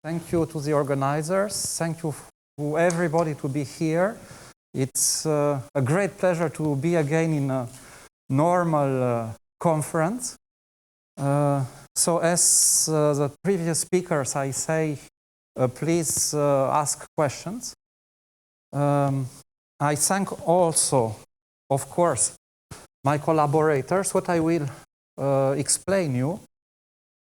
Thank you to the organizers. Thank you to everybody to be here. It's a great pleasure to be again in a normal conference. So as the previous speakers, I say, please ask questions. I thank also, of course, my collaborators. What I will explain you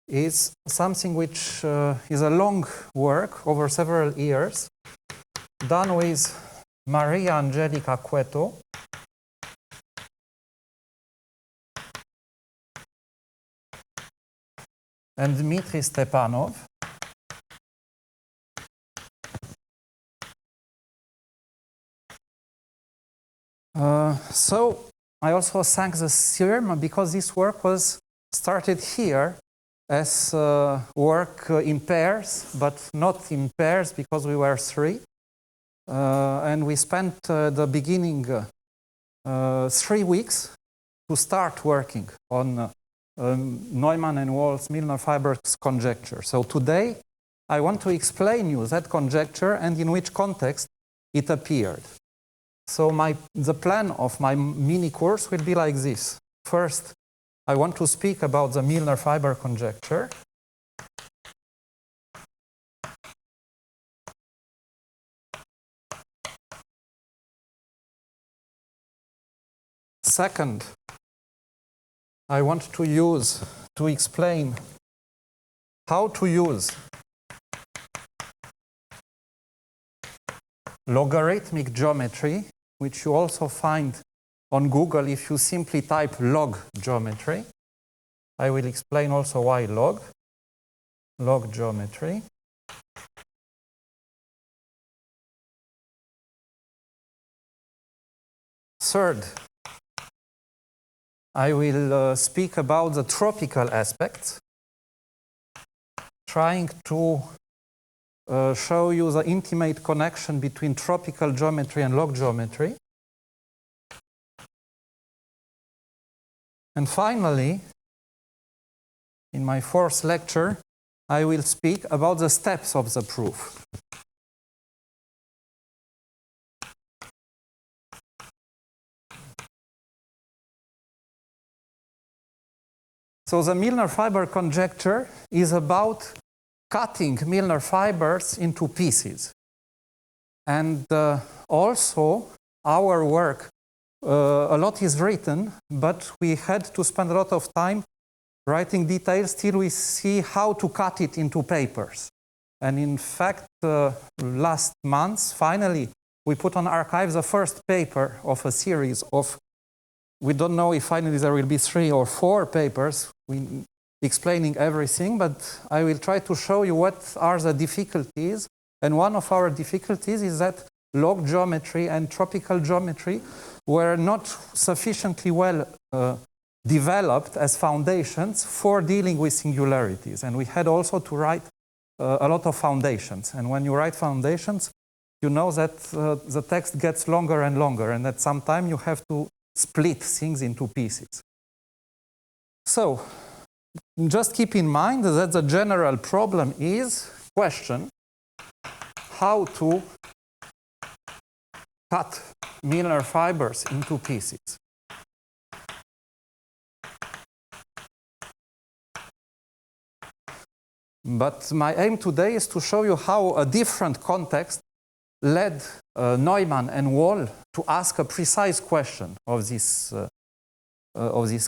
is something which is a long work over several years, done with Maria Angelica Cueto, and Dmitry Stepanov. So I also thank the CIRM because this work was started here as work in pairs, but not in pairs because we were three. And we spent the beginning 3 weeks to start working on Neumann-Wahl Milnor fibers conjecture. So today I want to explain you that conjecture and in which context it appeared. So the plan of my mini course will be like this. First, I want to speak about the Milnor fiber conjecture. Second, I want to explain how to use logarithmic geometry, which you also find on Google if you simply type log geometry. I will explain also why log geometry. Third, I will speak about the tropical aspects, trying to show you the intimate connection between tropical geometry and log geometry. And finally, in my fourth lecture, I will speak about the steps of the proof. So the Milnor fiber conjecture is about cutting Milnor fibers into pieces. And also our work, a lot is written, but we had to spend a lot of time writing details till we see how to cut it into papers. And in fact, last month, finally, we put on archive the first paper of a series of, we don't know if finally there will be 3 or 4 papers explaining everything, but I will try to show you what are the difficulties. And one of our difficulties is that log geometry and tropical geometry were not sufficiently well developed as foundations for dealing with singularities. And we had also to write a lot of foundations. And when you write foundations, you know that the text gets longer and longer, and that sometimes you have to split things into pieces. So, just keep in mind that the general problem is question how to cut Milnor fibers into pieces. But my aim today is to show you how a different context led Neumann and Wahl to ask a precise question of this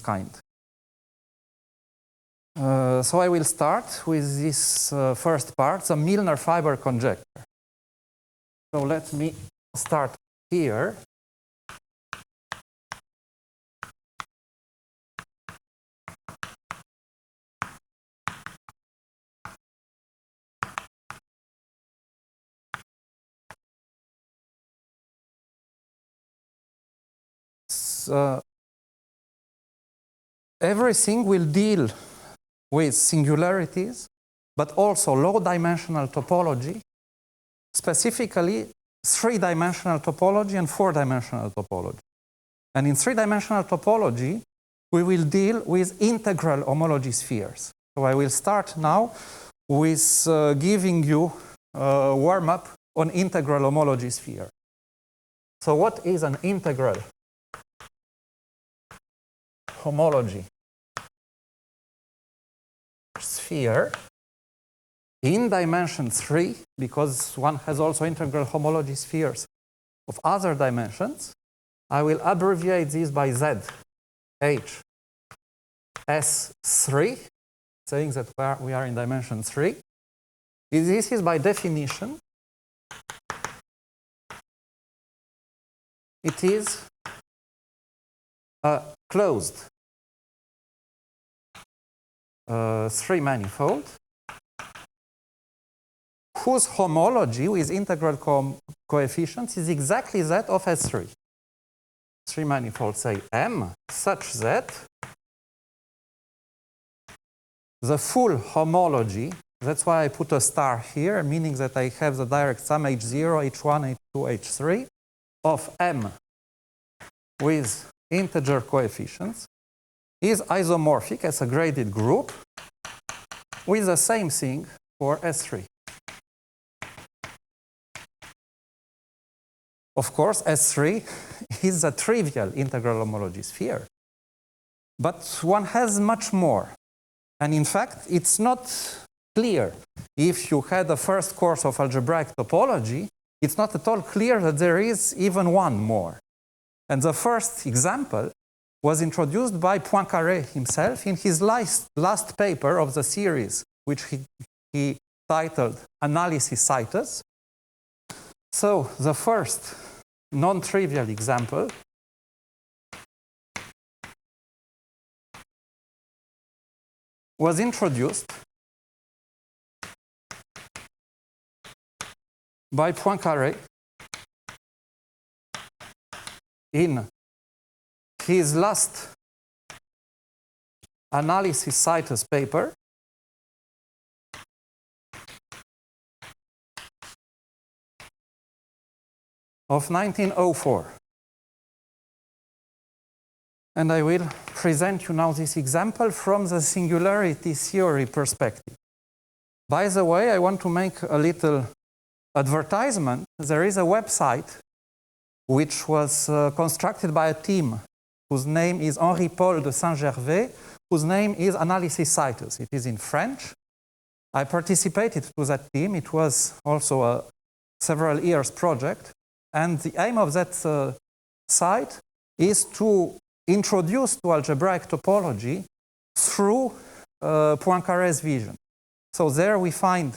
kind. So I will start with this first part, the Milnor fiber conjecture. So let me start here. Everything will deal with singularities, but also low-dimensional topology, specifically 3-dimensional topology and 4-dimensional topology. And in 3-dimensional topology, we will deal with integral homology spheres. So I will start now with giving you a warm-up on integral homology sphere. So what is an integral homology sphere in dimension 3, because one has also integral homology spheres of other dimensions? I will abbreviate this by Z, H, S3, saying that we are in dimension 3. This is by definition, it is a closed 3 manifold whose homology with integral coefficients is exactly that of S3. 3 manifold, say M, such that the full homology, that's why I put a star here, meaning that I have the direct sum H0, H1, H2, H3 of M with integer coefficients is isomorphic as a graded group with the same thing for S3. Of course, S3 is a trivial integral homology sphere, but one has much more. And in fact, it's not clear. If you had the first course of algebraic topology, it's not at all clear that there is even one more. And the first example was introduced by Poincaré himself in his last paper of the series, which he titled Analysis Citus. So the first non-trivial example was introduced by Poincaré in his last Analysis Citus paper, of 1904. And I will present you now this example from the singularity theory perspective. By the way, I want to make a little advertisement. There is a website which was constructed by a team whose name is Henri-Paul de Saint-Gervais, whose name is Analysis Citus. It is in French. I participated to that team. It was also a several years project. And the aim of that site is to introduce to algebraic topology through Poincaré's vision. So there we find,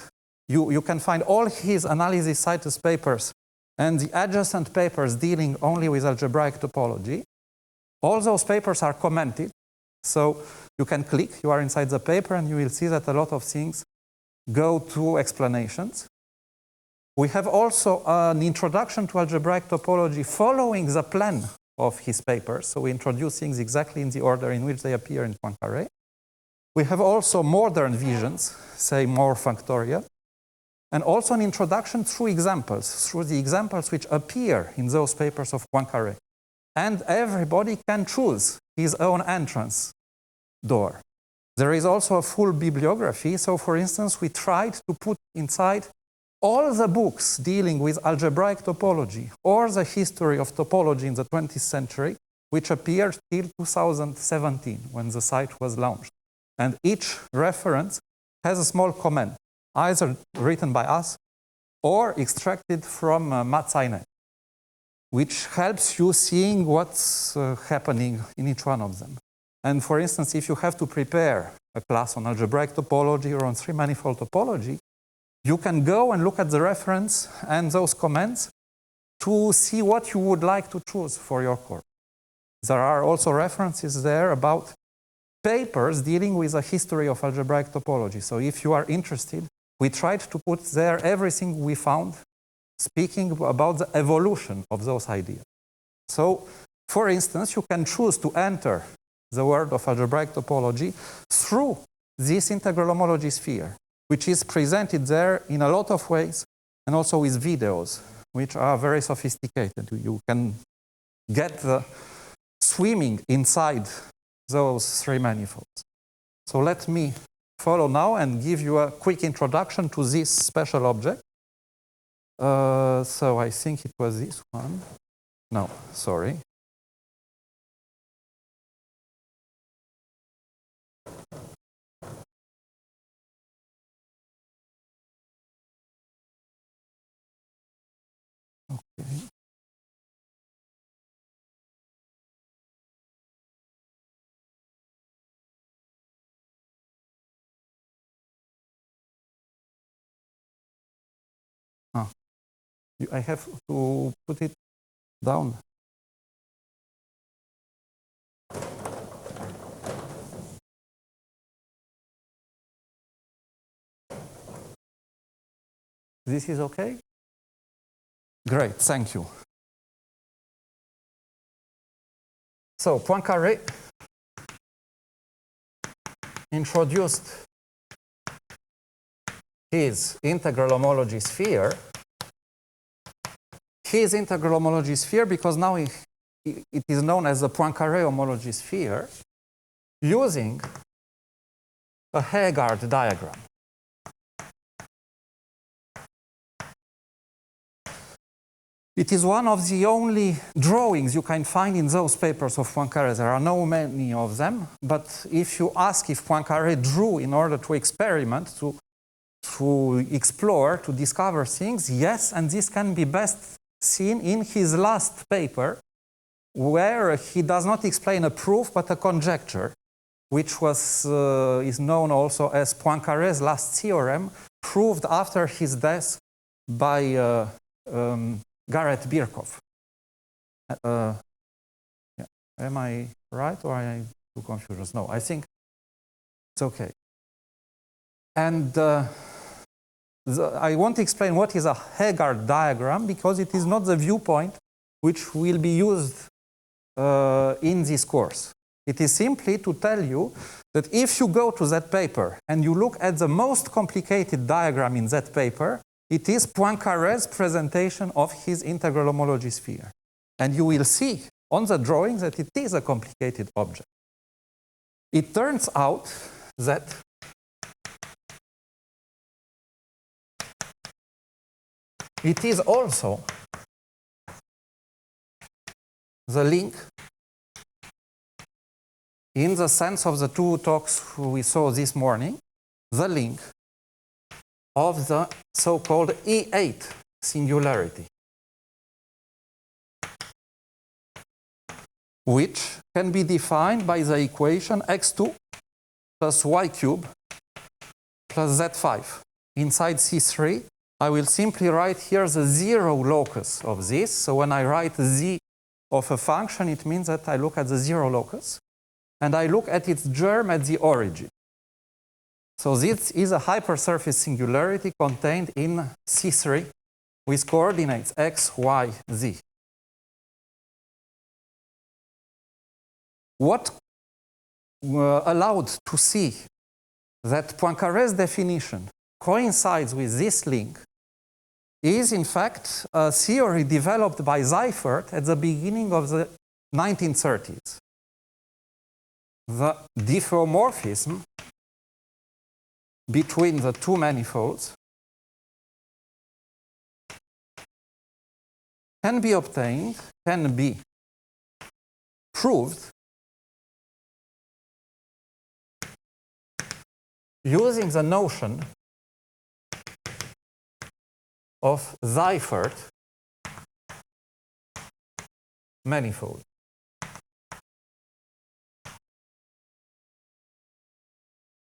you can find all his Analysis Citus papers and the adjacent papers dealing only with algebraic topology. All those papers are commented, so you can click, you are inside the paper, and you will see that a lot of things go to explanations. We have also an introduction to algebraic topology following the plan of his papers, so we introduce things exactly in the order in which they appear in Poincaré. We have also modern visions, say more factorial, and also an introduction through examples, through the examples which appear in those papers of Poincaré. And everybody can choose his own entrance door. There is also a full bibliography. So for instance, we tried to put inside all the books dealing with algebraic topology or the history of topology in the 20th century, which appeared till 2017 when the site was launched. And each reference has a small comment, either written by us or extracted from Matzainet, which helps you seeing what's happening in each one of them. And for instance, if you have to prepare a class on algebraic topology or on three-manifold topology, you can go and look at the reference and those comments to see what you would like to choose for your course. There are also references there about papers dealing with a history of algebraic topology. So if you are interested, we tried to put there everything we found speaking about the evolution of those ideas. So, for instance, you can choose to enter the world of algebraic topology through this integral homology sphere, which is presented there in a lot of ways, and also with videos, which are very sophisticated. You can get the swimming inside those three manifolds. So let me follow now and give you a quick introduction to this special object. So I think it was this one. No, sorry. Okay. I have to put it down. This is okay? Great, thank you. So Poincaré introduced his integral homology sphere. His integral homology sphere, because now it is known as the Poincaré homology sphere, using a Heegard diagram. It is one of the only drawings you can find in those papers of Poincaré. There are no many of them, but if you ask if Poincaré drew in order to experiment, to explore, to discover things, yes, and this can be best seen in his last paper, where he does not explain a proof but a conjecture, which is known also as Poincaré's last theorem, proved after his death by Gareth Birkhoff. Yeah. Am I right, or am I too confused? No, I think it's okay. And I want to explain what is a Heegard diagram, because it is not the viewpoint which will be used in this course. It is simply to tell you that if you go to that paper and you look at the most complicated diagram in that paper, it is Poincaré's presentation of his integral homology sphere. And you will see on the drawing that it is a complicated object. It turns out that it is also the link, in the sense of the two talks we saw this morning, the link of the so-called E8 singularity, which can be defined by the equation x2 plus y cube plus z5. Inside C3, I will simply write here the zero locus of this. So when I write z of a function, it means that I look at the zero locus, and I look at its germ at the origin. So this is a hypersurface singularity contained in C3 with coordinates x, y, z. What allowed to see that Poincaré's definition coincides with this link is, in fact, a theory developed by Zeifert at the beginning of the 1930s. The diffeomorphism between the two manifolds can be obtained, can be proved using the notion of Zeifert manifold.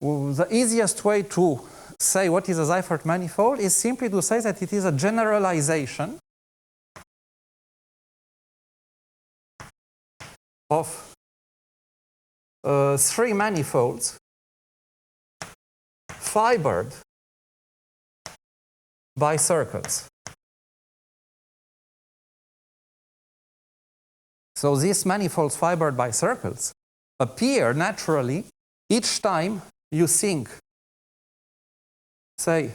The easiest way to say what is a Zeifert manifold is simply to say that it is a generalization of three manifolds fibered by circles. So these manifolds fibered by circles appear naturally each time you think, say,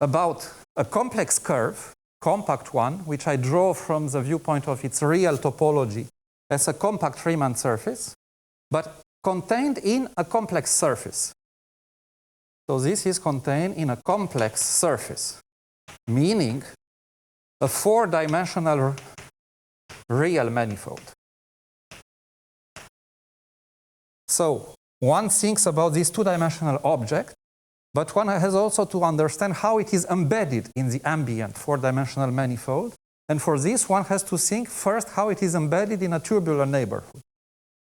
about a complex curve, compact one, which I draw from the viewpoint of its real topology as a compact Riemann surface. But contained in a complex surface. So this is contained in a complex surface, meaning a 4-dimensional real manifold. So one thinks about this 2-dimensional object, but one has also to understand how it is embedded in the ambient 4-dimensional manifold. And for this, one has to think first how it is embedded in a tubular neighborhood.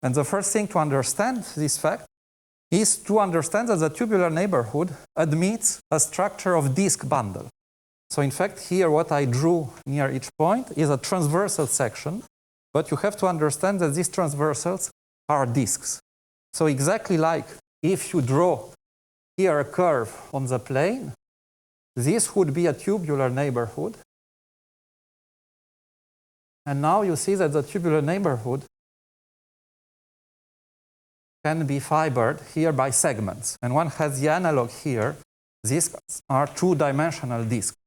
And the first thing to understand this fact is to understand that the tubular neighborhood admits a structure of disk bundle. So in fact, here what I drew near each point is a transversal section, but you have to understand that these transversals are disks. So exactly like if you draw here a curve on the plane, this would be a tubular neighborhood. And now you see that the tubular neighborhood can be fibered here by segments. And one has the analog here. These are 2-dimensional disks.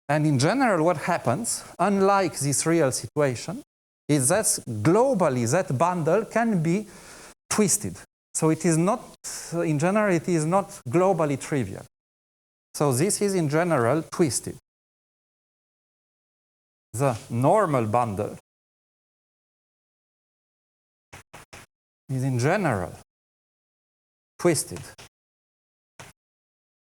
And in general, what happens, unlike this real situation, is that globally that bundle can be twisted. So it is not, in general, it is not globally trivial. So this is in general twisted. The normal bundle is in general twisted.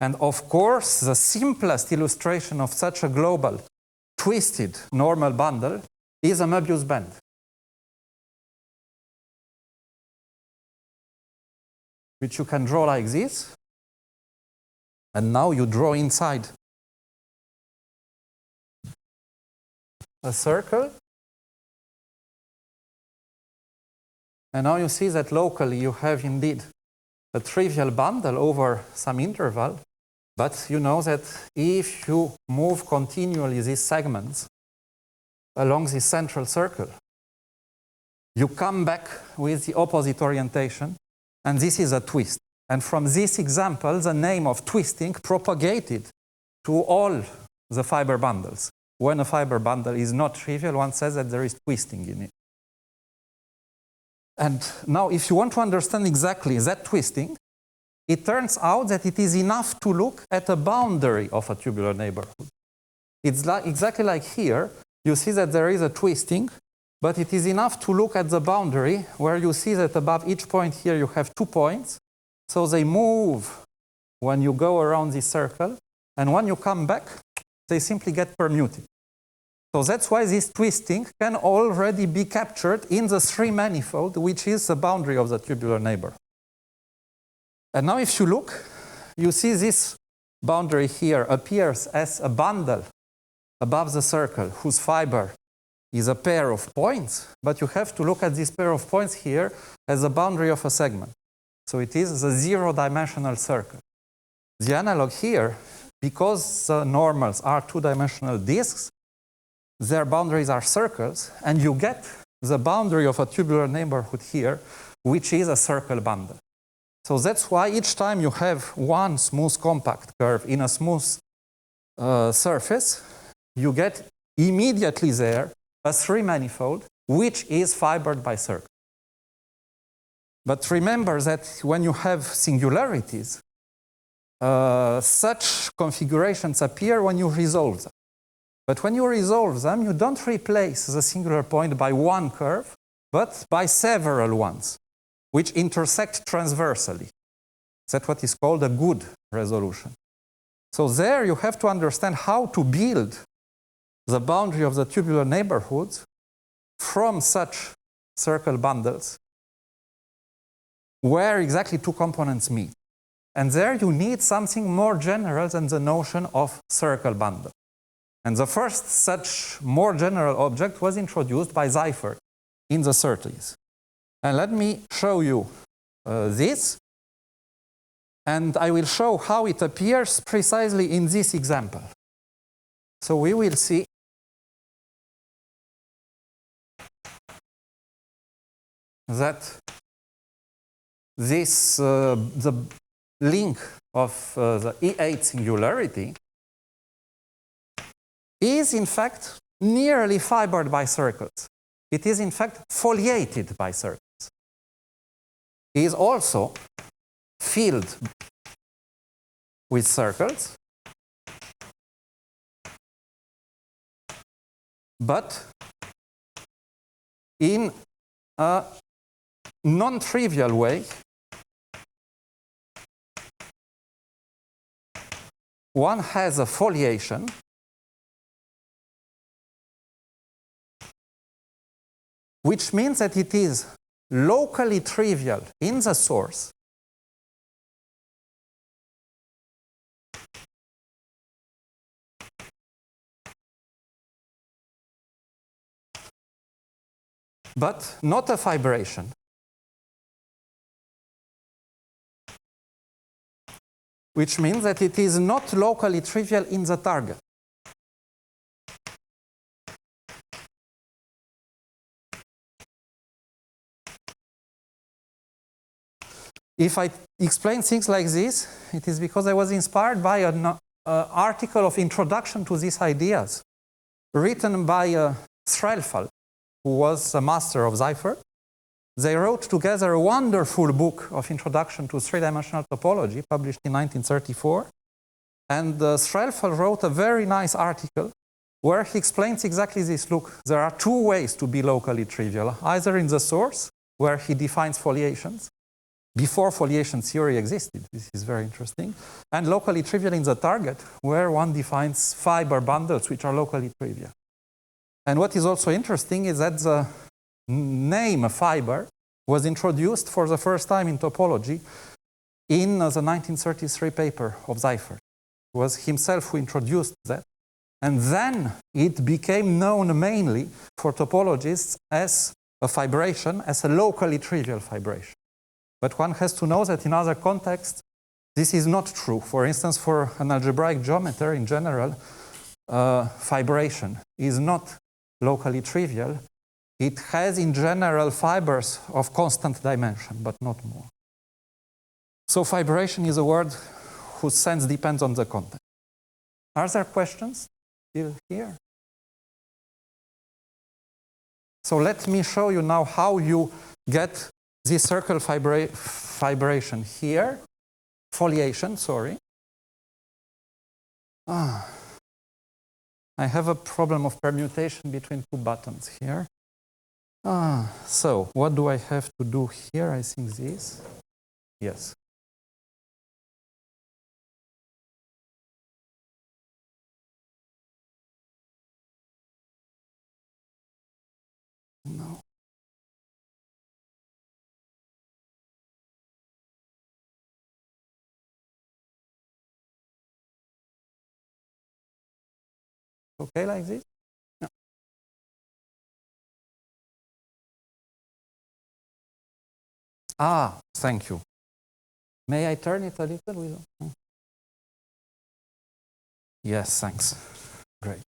And of course, the simplest illustration of such a global twisted normal bundle is a Möbius band. Which you can draw like this. And now you draw inside a circle. And now you see that locally you have indeed a trivial bundle over some interval. But you know that if you move continually these segments along this central circle, you come back with the opposite orientation, and this is a twist. And from this example, the name of twisting propagated to all the fiber bundles. When a fiber bundle is not trivial, one says that there is twisting in it. And now, if you want to understand exactly that twisting, it turns out that it is enough to look at a boundary of a tubular neighborhood. It's exactly like here. You see that there is a twisting, but it is enough to look at the boundary where you see that above each point here you have 2 points. So they move when you go around this circle, and when you come back, they simply get permuted. So that's why this twisting can already be captured in the 3 manifold, which is the boundary of the tubular neighborhood. And now if you look, you see this boundary here appears as a bundle above the circle whose fiber is a pair of points, but you have to look at this pair of points here as a boundary of a segment. So it is the 0-dimensional circle. The analog here, because the normals are 2-dimensional disks, their boundaries are circles, and you get the boundary of a tubular neighborhood here, which is a circle bundle. So that's why each time you have one smooth compact curve in a smooth surface, you get immediately there a 3-manifold, which is fibered by circles. But remember that when you have singularities, such configurations appear when you resolve them. But when you resolve them, you don't replace the singular point by one curve, but by several ones, which intersect transversally. That's what is called a good resolution. So there you have to understand how to build the boundary of the tubular neighborhoods from such circle bundles where exactly 2 components meet. And there you need something more general than the notion of circle bundle. And the first such more general object was introduced by Zeifert in the 30s. And let me show you this. And I will show how it appears precisely in this example. So we will see that this, the link of the E8 singularity is in fact nearly fibered by circles. It is in fact foliated by circles. is also filled with circles, but in a non-trivial way. One has a foliation which means that it is locally trivial in the source but not a fibration. Which means that it is not locally trivial in the target. If I explain things like this, it is because I was inspired by an article of introduction to these ideas written by Strehlfeld, who was a master of Zeifert. They wrote together a wonderful book of introduction to three-dimensional topology, published in 1934. And Strehlfeld wrote a very nice article where he explains exactly this. Look, there are two ways to be locally trivial, either in the source, where he defines foliations, before foliation theory existed. This is very interesting. And locally trivial in the target, where one defines fiber bundles, which are locally trivial. And what is also interesting is that the name fiber was introduced for the first time in topology in the 1933 paper of Zeifert. It was himself who introduced that. And then it became known mainly for topologists as a fibration, as a locally trivial fibration. But one has to know that in other contexts, this is not true. For instance, for an algebraic geometer in general, fibration is not locally trivial. It has, in general, fibers of constant dimension, but not more. So fibration is a word whose sense depends on the context. Are there questions still here? So let me show you now how you get this circle fibration here, foliation, sorry. I have a problem of permutation between two buttons here. So what do I have to do here? I think this. Yes. No. Okay, like this? No. Thank you. May I turn it a little? Yes, thanks. Great.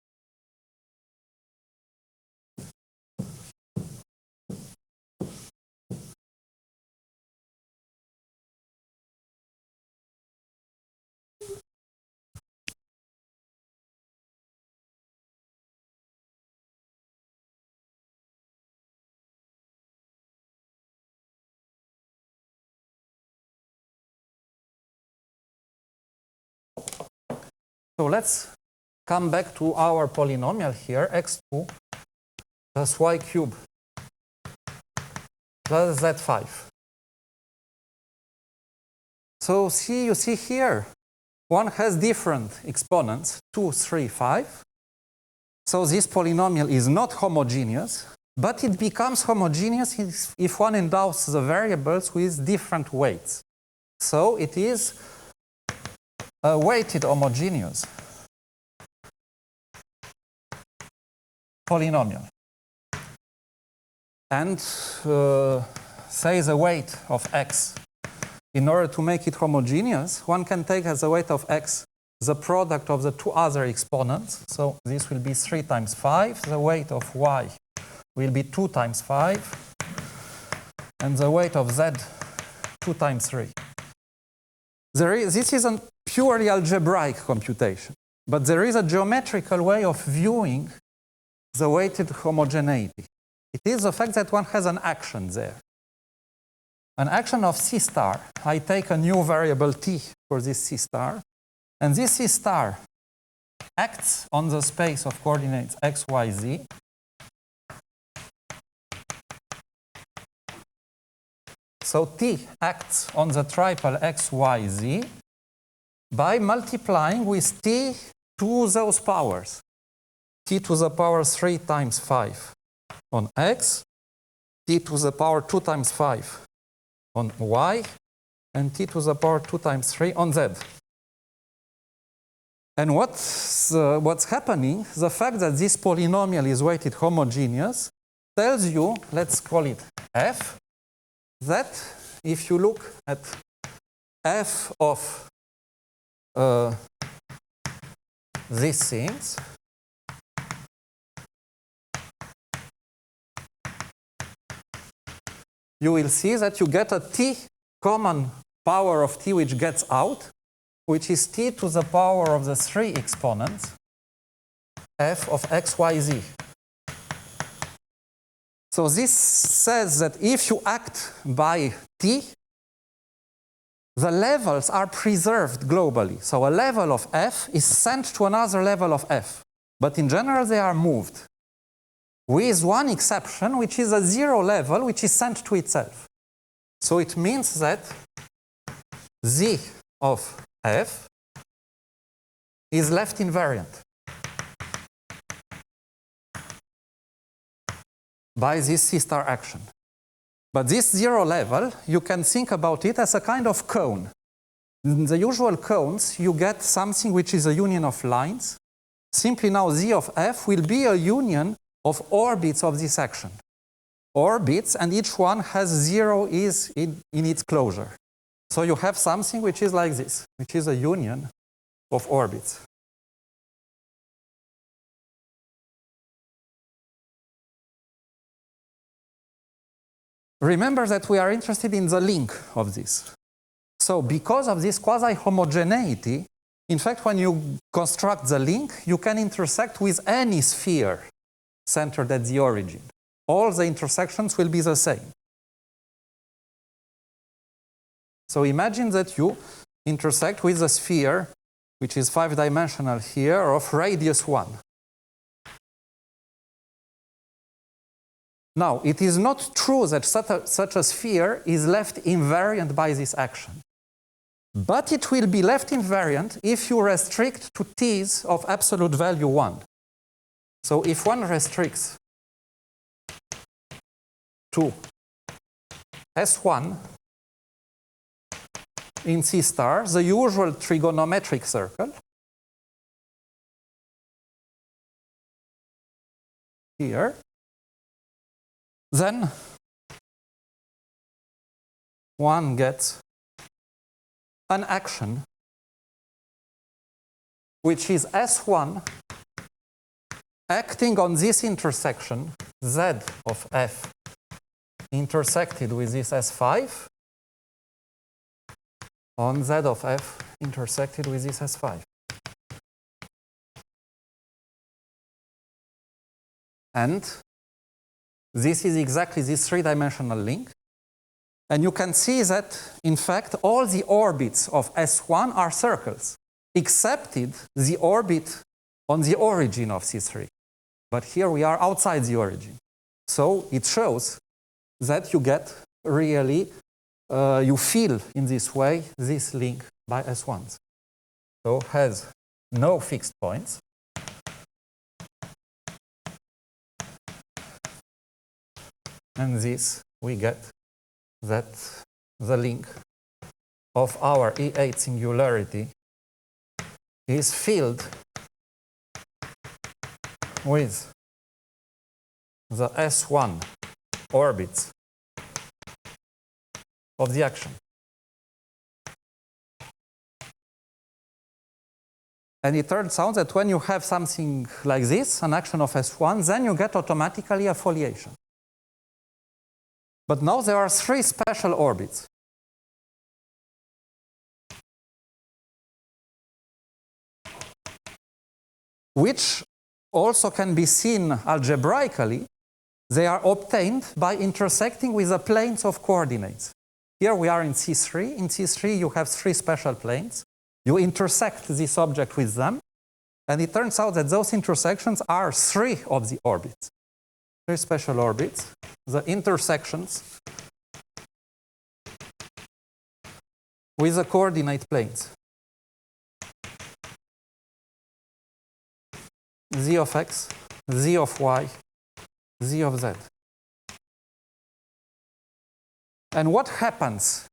So let's come back to our polynomial here, x2 plus y cubed plus z5. So you see here, one has different exponents, 2, 3, 5. So this polynomial is not homogeneous, but it becomes homogeneous if one endows the variables with different weights. So it is a weighted homogeneous polynomial. And say the weight of x. In order to make it homogeneous, one can take as the weight of x the product of the two other exponents. So this will be 3 times 5. The weight of y will be 2 times 5. And the weight of z, 2 times 3. This is a purely algebraic computation, but there is a geometrical way of viewing the weighted homogeneity. It is the fact that one has an action there. an action of C star, I take a new variable t for this C star, and this C star acts on the space of coordinates x, y, z. So t acts on the triple x, y, z by multiplying with t to those powers. T to the power 3 times 5 on x, t to the power 2 times 5 on y, and t to the power 2 times 3 on z. And what's happening, the fact that this polynomial is weighted homogeneous tells you, let's call it f, that if you look at f of these things, you will see that you get a t common power of t which gets out, which is t to the power of the 3 exponents f of x, y, z. So this says that if you act by t, the levels are preserved globally. So a level of f is sent to another level of f. But in general, they are moved. With one exception, which is a 0 level, which is sent to itself. So it means that z of f is left invariant by this C star action. But this 0 level, you can think about it as a kind of cone. In the usual cones, you get something which is a union of lines. Simply now z of f will be a union of orbits of this action. Orbits, and each one has 0 is in its closure. So you have something which is like this, which is a union of orbits. Remember that we are interested in the link of this. So because of this quasi-homogeneity, in fact, when you construct the link, you can intersect with any sphere centered at the origin. All the intersections will be the same. So imagine that you intersect with a sphere, which is 5-dimensional here, of radius 1. Now, it is not true that such a sphere is left invariant by this action. But it will be left invariant if you restrict to t's of absolute value 1. So if one restricts to S1 in C star, the usual trigonometric circle, here, then one gets an action which is S1 acting on this intersection Z of F intersected with this S5 on Z of F intersected with this S5. And this is exactly this 3-dimensional link. And you can see that, in fact, all the orbits of S1 are circles, excepted the orbit on the origin of C3. But here we are outside the origin. So it shows that you get really, you feel in this way this link by S1s. So has no fixed points. And this, we get that the link of our E8 singularity is filled with the S1 orbits of the action. And it turns out that when you have something like this, an action of S1, then you get automatically a foliation. But now there are 3 special orbits. Which also can be seen algebraically. They are obtained by intersecting with the planes of coordinates. here we are in C3. In C3, you have three special planes. You intersect this object with them, and it turns out that those intersections are three of the orbits. Three special orbits. The intersections with the coordinate planes. Z of x, z of y, z of z. And what happens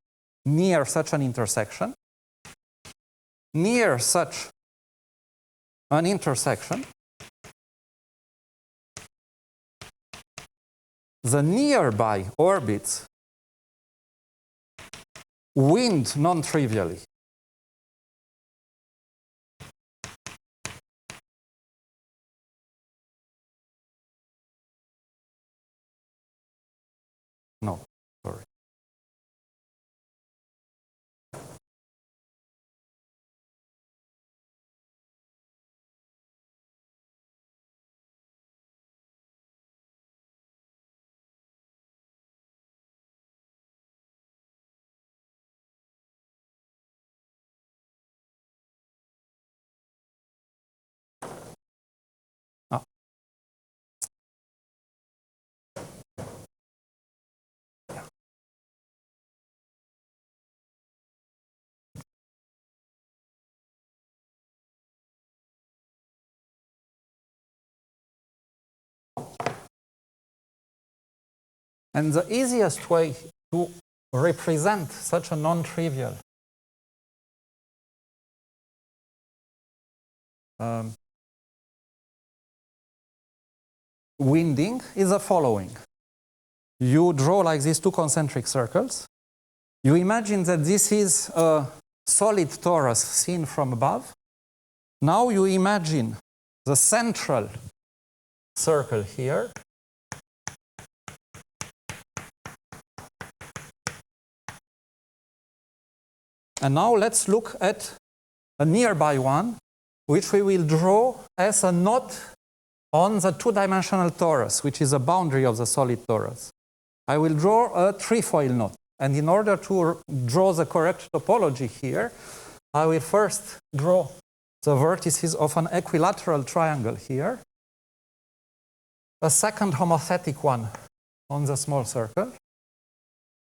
near such an intersection? Near such an intersection, the nearby orbits wind non-trivially. No, sorry. And the easiest way to represent such a non-trivial winding is the following. You draw like these two concentric circles. You imagine that this is a solid torus seen from above. Now you imagine the central circle here. And now let's look at a nearby one, which we will draw as a knot on the two-dimensional torus, which is a boundary of the solid torus. I will draw a trefoil knot. And in order to draw the correct topology here, I will first draw the vertices of an equilateral triangle here, a second homothetic one on the small circle.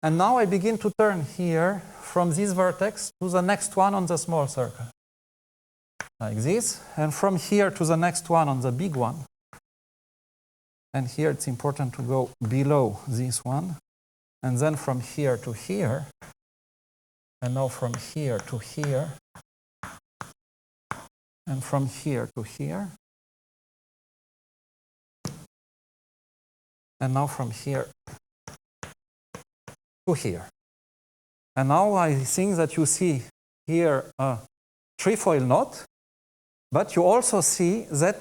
And now I begin to turn here from this vertex to the next one on the small circle, like this, and from here to the next one on the big one. And here it's important to go below this one, and then from here to here, and now from here to here, and from here to here, and now from here to here. And now I think that you see here a trefoil knot, but you also see that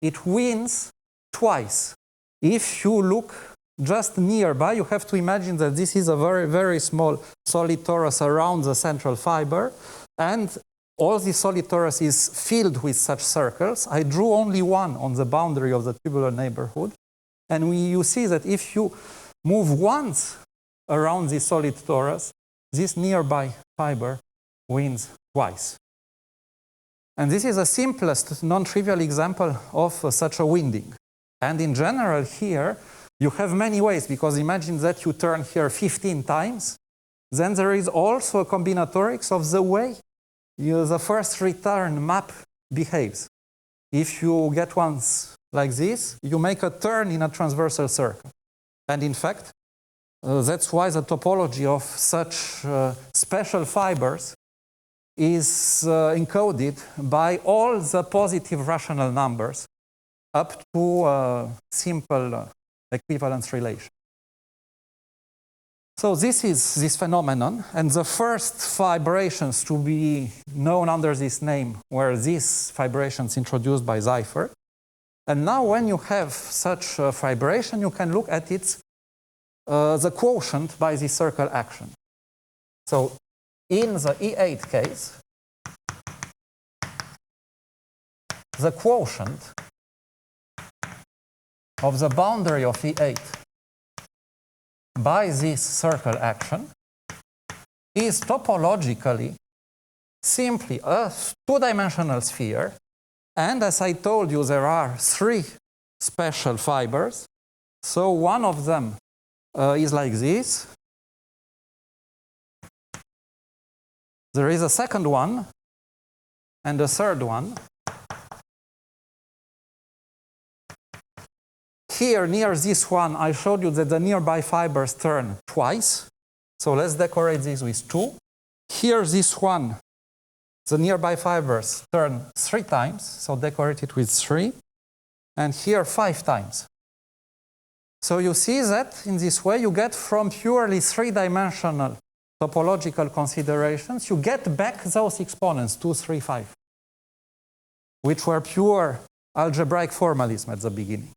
it winds twice. If you look just nearby, you have to imagine that this is a very, very small solid torus around the central fiber, and all the solid torus is filled with such circles. I drew only one on the boundary of the tubular neighborhood, and you see that if you move once around the solid torus, this nearby fiber winds twice. And this is the simplest non-trivial example of such a winding. And in general here, you have many ways, because imagine that you turn here 15 times. Then there is also a combinatorics of the way the first return map behaves. If you get ones like this, you make a turn in a transversal circle. And in fact, that's why the topology of such special fibers is encoded by all the positive rational numbers up to a simple equivalence relation. So this is this phenomenon, and the first fibrations to be known under this name were these fibrations introduced by Zeifert. And now when you have such a fibration, you can look at its the quotient by the circle action. So in the E8 case, the quotient of the boundary of E8 by this circle action is topologically simply a two-dimensional sphere, and as I told you, there are three special fibers. So one of them is like this. There is a second one and a third one. Here, near this one, I showed you that the nearby fibers turn twice. So let's decorate this with 2. Here, this one, the nearby fibers turn 3 times, so decorate it with 3. And here, 5 times. So you see that in this way you get from purely 3-dimensional topological considerations, you get back those exponents, 2, 3, 5, which were pure algebraic formalism at the beginning.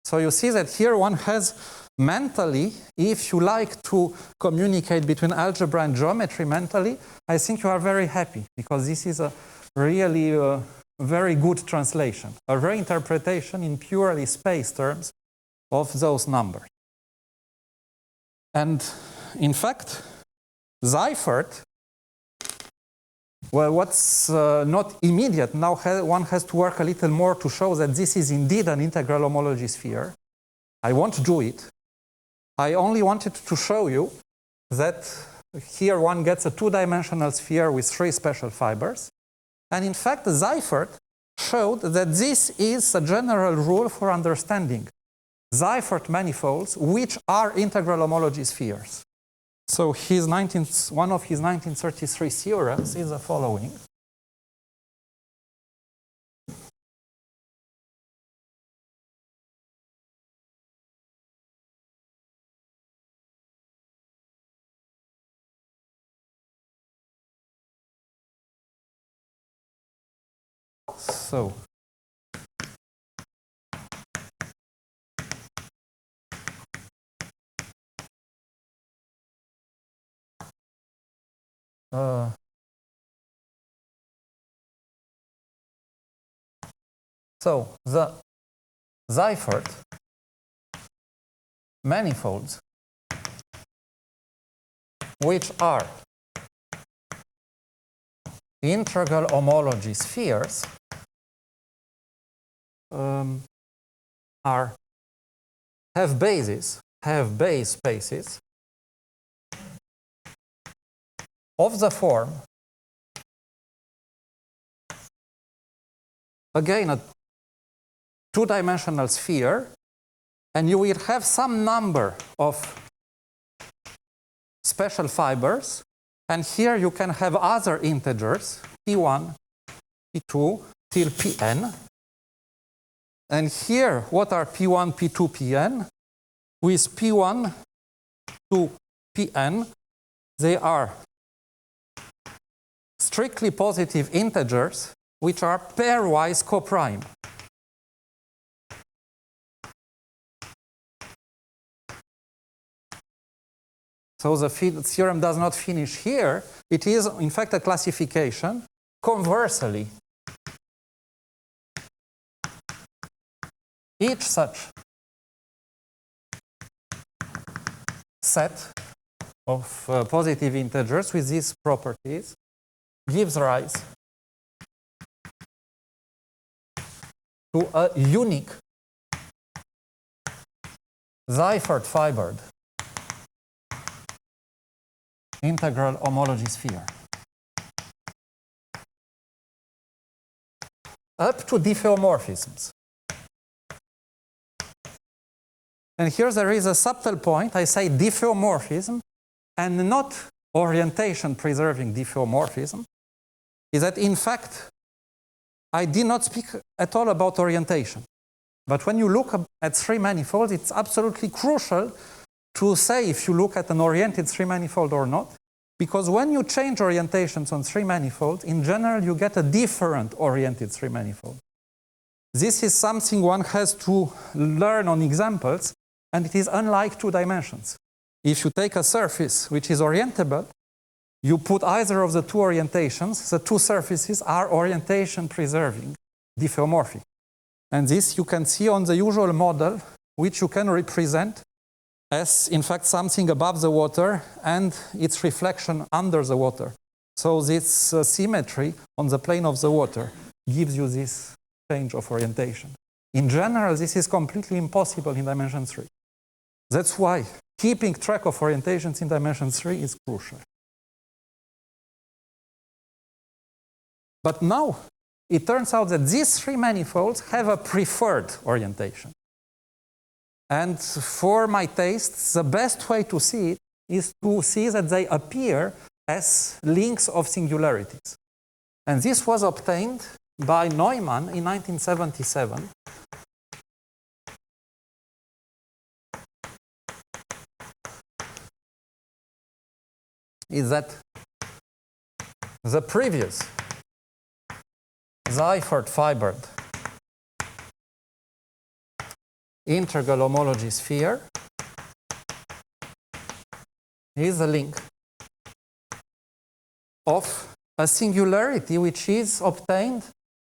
So you see that here one has mentally, if you like to communicate between algebra and geometry mentally, I think you are very happy, because this is a really very good translation, a reinterpretation in purely space terms of those numbers. And in fact, Zeifert, well, what's not immediate, now one has to work a little more to show that this is indeed an integral homology sphere. I won't do it. I only wanted to show you that here one gets a 2-dimensional sphere with 3 special fibers. And in fact, Zeifert showed that this is a general rule for understanding Zeifert manifolds, which are integral homology spheres. So one of his 1933 theorems is the following. So the Zeifert manifolds, which are integral homology spheres, have base spaces of the form, again, a 2-dimensional sphere, and you will have some number of special fibers, and here you can have other integers, p1, p2, till pn. And here, what are p1, p2, pn? With p1 to pn, they are strictly positive integers, which are pairwise coprime. So the theorem does not finish here. It is, in fact, a classification. Conversely, each such set of positive integers with these properties gives rise to a unique Zeifert fibered integral homology sphere. Up to diffeomorphisms. And here there is a subtle point. I say diffeomorphism and not orientation preserving diffeomorphism, is that in fact I did not speak at all about orientation. But when you look at 3 manifolds, it's absolutely crucial to say if you look at an oriented 3 manifold or not, because when you change orientations on 3 manifolds, in general you get a different oriented 3 manifold. This is something one has to learn on examples, and it is unlike 2 dimensions. If you take a surface which is orientable, you put either of the 2 orientations, the 2 surfaces are orientation preserving, diffeomorphic. And this you can see on the usual model, which you can represent as, in fact, something above the water and its reflection under the water. So this symmetry on the plane of the water gives you this change of orientation. In general, this is completely impossible in dimension 3. That's why keeping track of orientations in dimension 3 is crucial. But now, it turns out that these three manifolds have a preferred orientation. And for my taste, the best way to see it is to see that they appear as links of singularities. And this was obtained by Neumann in 1977. Is that the previous Zeifert fibered integral homology sphere is a link of a singularity which is obtained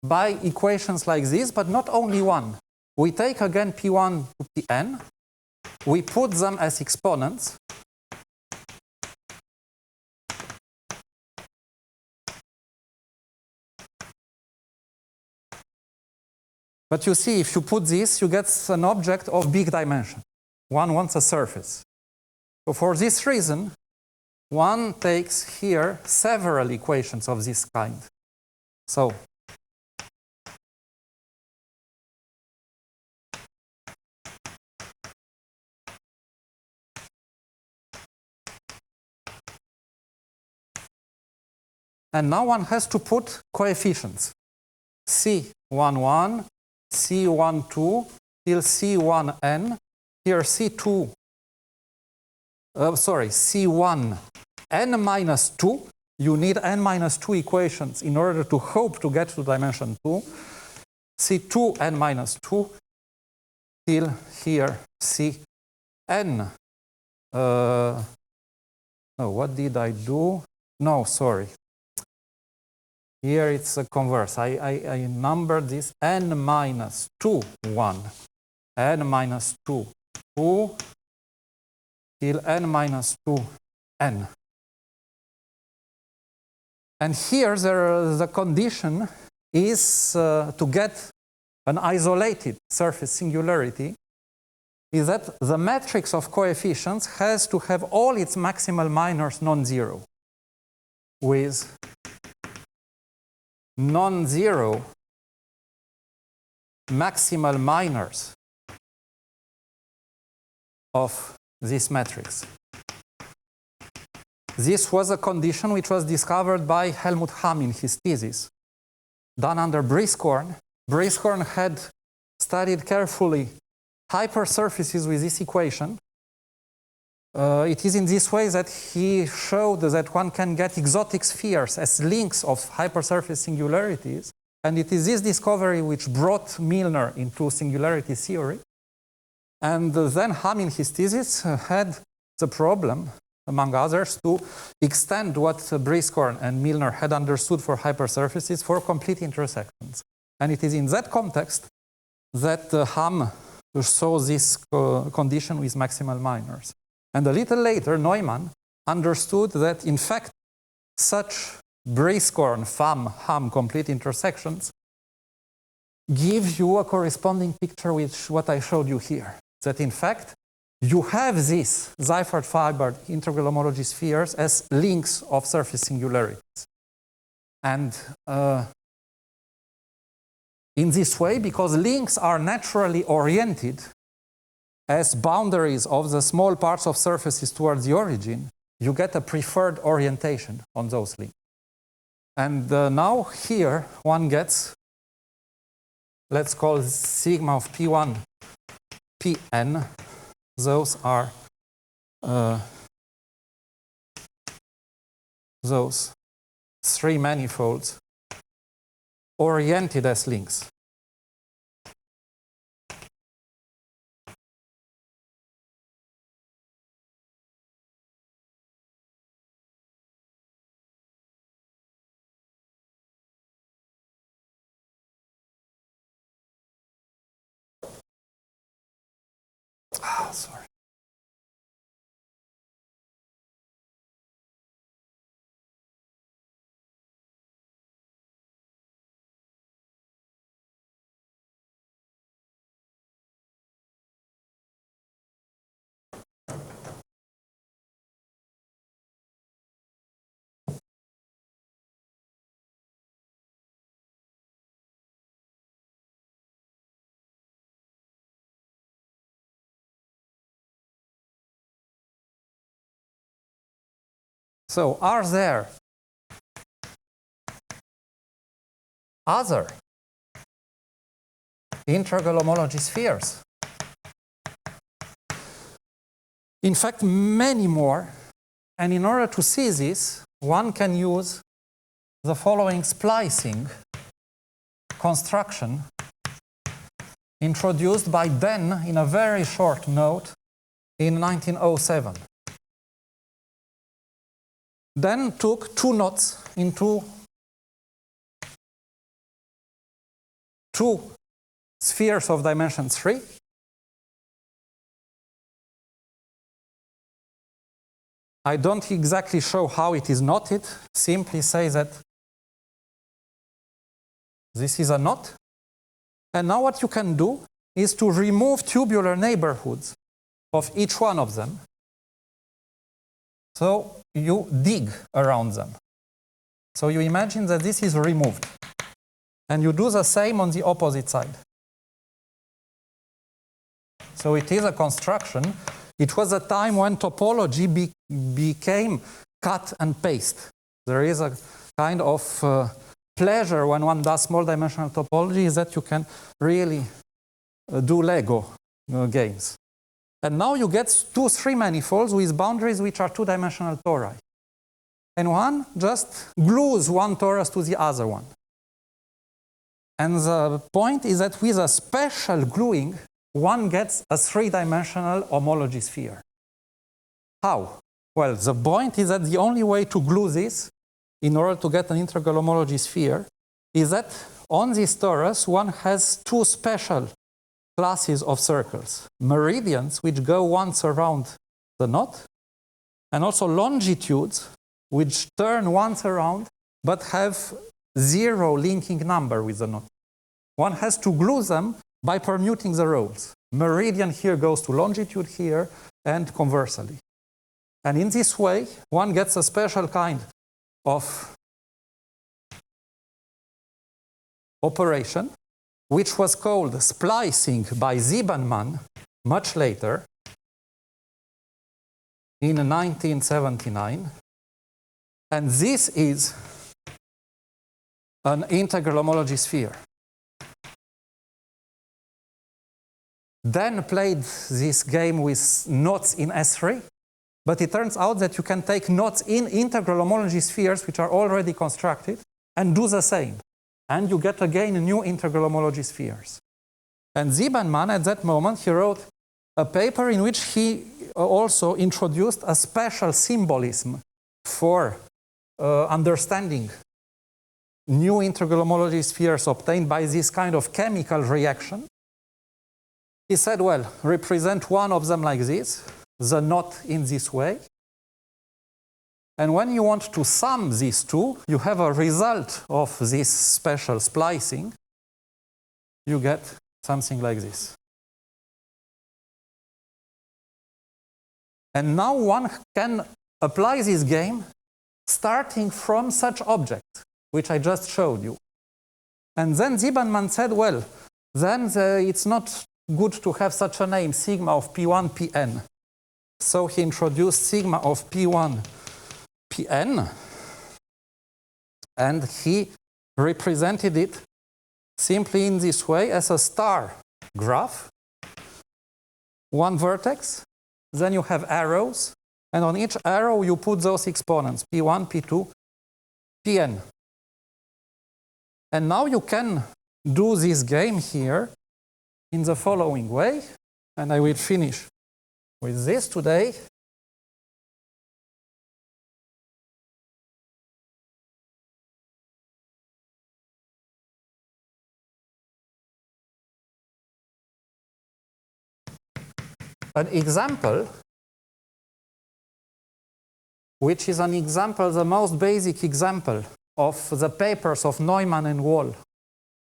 by equations like this, but not only one. We take again P1 to Pn, we put them as exponents, but you see, if you put this, you get an object of big dimension. One wants a surface. So for this reason, one takes here several equations of this kind. So and now one has to put coefficients. C11, C12 till C1n. Here C2, C1 n minus 2. You need n minus 2 equations in order to hope to get to dimension 2. C2 n minus 2 till here Cn. No, what did I do? No, sorry. Here it's a converse. I numbered this n minus 2, 1, n minus 2, 2, till n minus 2, n. And here the condition is to get an isolated surface singularity is that the matrix of coefficients has to have all its maximal minors non-zero, with non-zero maximal minors of this matrix. This was a condition which was discovered by Helmut Hamm in his thesis, done under Briscorn. Briscorn had studied carefully hypersurfaces with this equation. It is in this way that he showed that one can get exotic spheres as links of hypersurface singularities, and it is this discovery which brought Milnor into singularity theory. And then Hamm in his thesis had the problem, among others, to extend what Briscorn and Milnor had understood for hypersurfaces for complete intersections. And it is in that context that Hamm saw this condition with maximal minors. And a little later, Neumann understood that, in fact, such Briscorn, Hamm complete intersections give you a corresponding picture with what I showed you here. That, in fact, you have these Zeifert fibered integral homology spheres as links of surface singularities. And in this way, because links are naturally oriented as boundaries of the small parts of surfaces towards the origin, you get a preferred orientation on those links. And now here one gets, let's call sigma of P1, Pn. Those are those three manifolds oriented as links. Sorry. So are there other integral homology spheres? In fact, many more. And in order to see this, one can use the following splicing construction introduced by Den in a very short note in 1907. Den took two knots into two spheres of dimension 3. I don't exactly show how it is knotted, simply say that this is a knot. And now what you can do is to remove tubular neighborhoods of each one of them. So you dig around them. So you imagine that this is removed. And you do the same on the opposite side. So it is a construction. It was a time when topology became cut and paste. There is a kind of pleasure when one does small dimensional topology is that you can really do Lego games. And now you get 2-3 manifolds with boundaries which are two-dimensional tori. And one just glues one torus to the other one. And the point is that with a special gluing, one gets a three-dimensional homology sphere. How? Well, the point is that the only way to glue this in order to get an integral homology sphere is that on this torus one has two special classes of circles. Meridians, which go once around the knot, and also longitudes, which turn once around but have zero linking number with the knot. One has to glue them by permuting the roles. Meridian here goes to longitude here, and conversely. And in this way, one gets a special kind of operation, which was called splicing by Ziebenmann much later, in 1979. And this is an integral homology sphere. Den played this game with knots in S3, but it turns out that you can take knots in integral homology spheres which are already constructed and do the same. And you get again new integral homology spheres. And Ziebenmann, at that moment, he wrote a paper in which he also introduced a special symbolism for understanding new integral homology spheres obtained by this kind of chemical reaction. He said, well, represent one of them like this, the knot in this way. And when you want to sum these two, you have a result of this special splicing. You get something like this. And now one can apply this game starting from such objects, which I just showed you. And then Ziebenmann said, well, then it's not good to have such a name, sigma of P1, Pn. So he introduced sigma of P1, Pn, and he represented it simply in this way as a star graph. One vertex, then you have arrows, and on each arrow you put those exponents, P1, P2, Pn. And now you can do this game here in the following way, and I will finish with this today. An example, which is an example, the most basic example of the papers of Neumann and Wahl,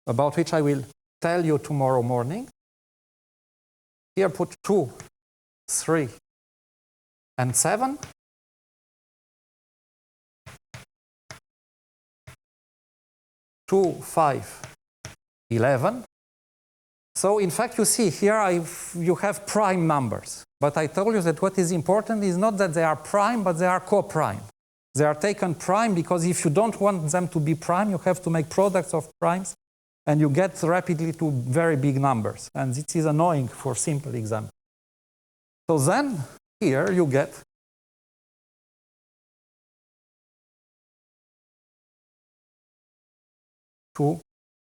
about which I will tell you tomorrow morning. Here put 2, 3, and 7. Two, 5, 11. So in fact, you see here you have prime numbers. But I told you that what is important is not that they are prime, but they are co-prime. They are taken prime because if you don't want them to be prime, you have to make products of primes, and you get rapidly to very big numbers. And this is annoying for simple examples. So then here you get 2,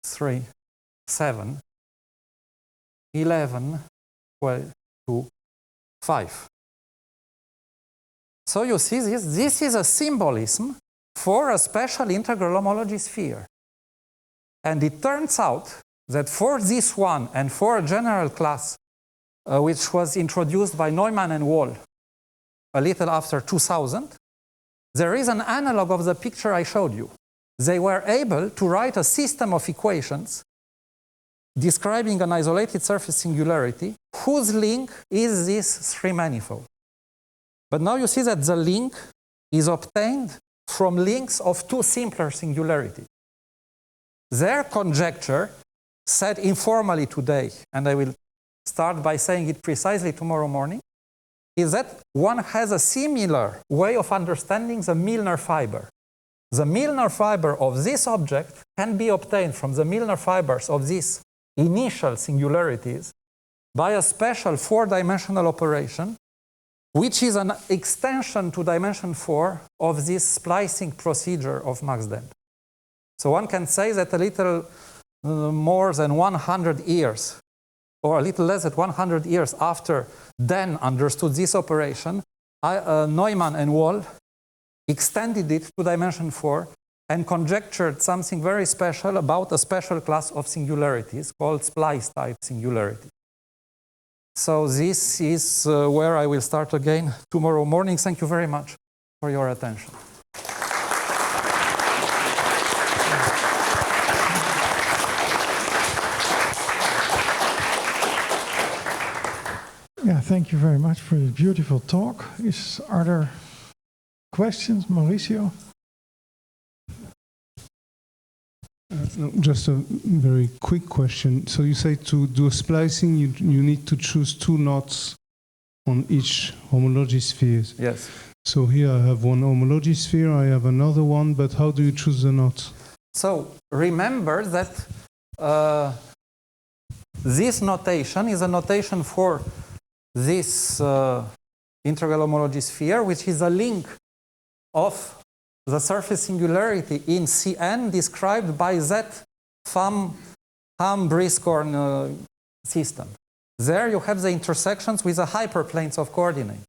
3, 7, 11, 12, 2, 5. So you see this is a symbolism for a special integral homology sphere. And it turns out that for this one and for a general class, which was introduced by Neumann and Wahl a little after 2000, there is an analog of the picture I showed you. They were able to write a system of equations describing an isolated surface singularity whose link is this 3 manifold. But now you see that the link is obtained from links of 2 simpler singularities. Their conjecture, said informally today, and I will start by saying it precisely tomorrow morning, is that one has a similar way of understanding the Milnor fiber. The Milnor fiber of this object can be obtained from the Milnor fibers of these initial singularities by a special 4-dimensional operation, which is an extension to dimension 4 of this splicing procedure of Max Dent. So one can say that a little more than 100 years, or a little less than 100 years after Dent understood this operation, Neumann and Wahl extended it to dimension 4 and conjectured something very special about a special class of singularities called splice-type singularity. So this is where I will start again tomorrow morning. Thank you very much for your attention. Yeah, thank you very much for the beautiful talk. Are there questions, Mauricio? No, just a very quick question. So you say to do a splicing, you need to choose 2 knots on each homology sphere. Yes. So here I have one homology sphere, I have another one, but how do you choose the knots? So remember that this notation is a notation for this integral homology sphere, which is a link of the surface singularity in Cn described by that Ham-Briscorn system. There you have the intersections with the hyperplanes of coordinates.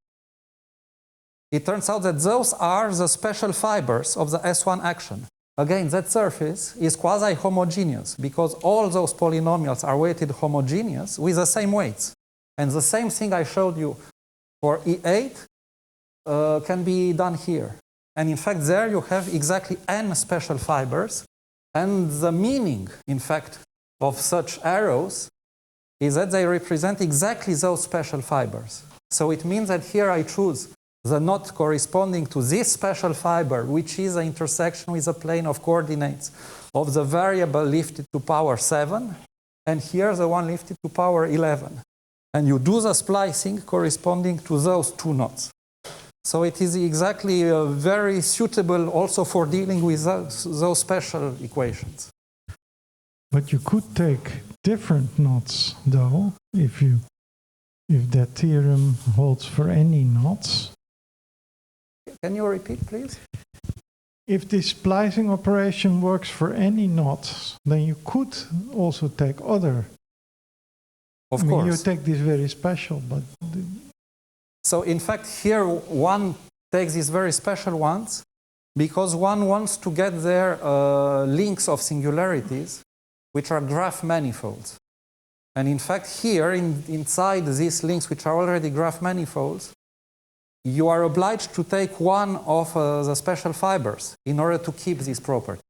It turns out that those are the special fibers of the S1 action. Again, that surface is quasi-homogeneous because all those polynomials are weighted homogeneous with the same weights. And the same thing I showed you for E8 can be done here. And in fact, there you have exactly n special fibers. And the meaning, in fact, of such arrows is that they represent exactly those special fibers. So it means that here I choose the knot corresponding to this special fiber, which is an intersection with a plane of coordinates of the variable lifted to power 7, and here the one lifted to power 11. And you do the splicing corresponding to those 2 knots. So it is exactly very suitable also for dealing with those special equations. But you could take different knots, though, if that theorem holds for any knots. Can you repeat, please? If this splicing operation works for any knots, then you could also take other. Of course. You take this very special, but... So in fact, here one takes these very special ones because one wants to get their links of singularities, which are graph manifolds. And in fact, here inside these links, which are already graph manifolds, you are obliged to take one of the special fibers in order to keep this property.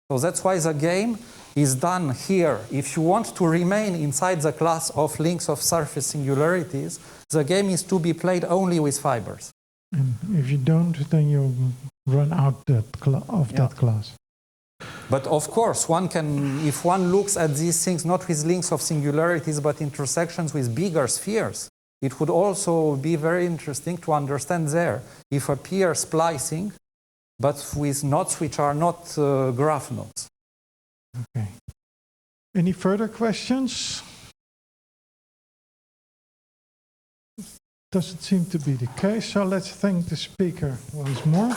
So that's why the game is done here. If you want to remain inside the class of links of surface singularities, the game is to be played only with fibers. And if you don't, then you run out that class. But of course, one can, if one looks at these things not with links of singularities, but intersections with bigger spheres, it would also be very interesting to understand there if a pair splicing but with knots which are not graph knots. Okay. Any further questions? Doesn't seem to be the case, so let's thank the speaker once more.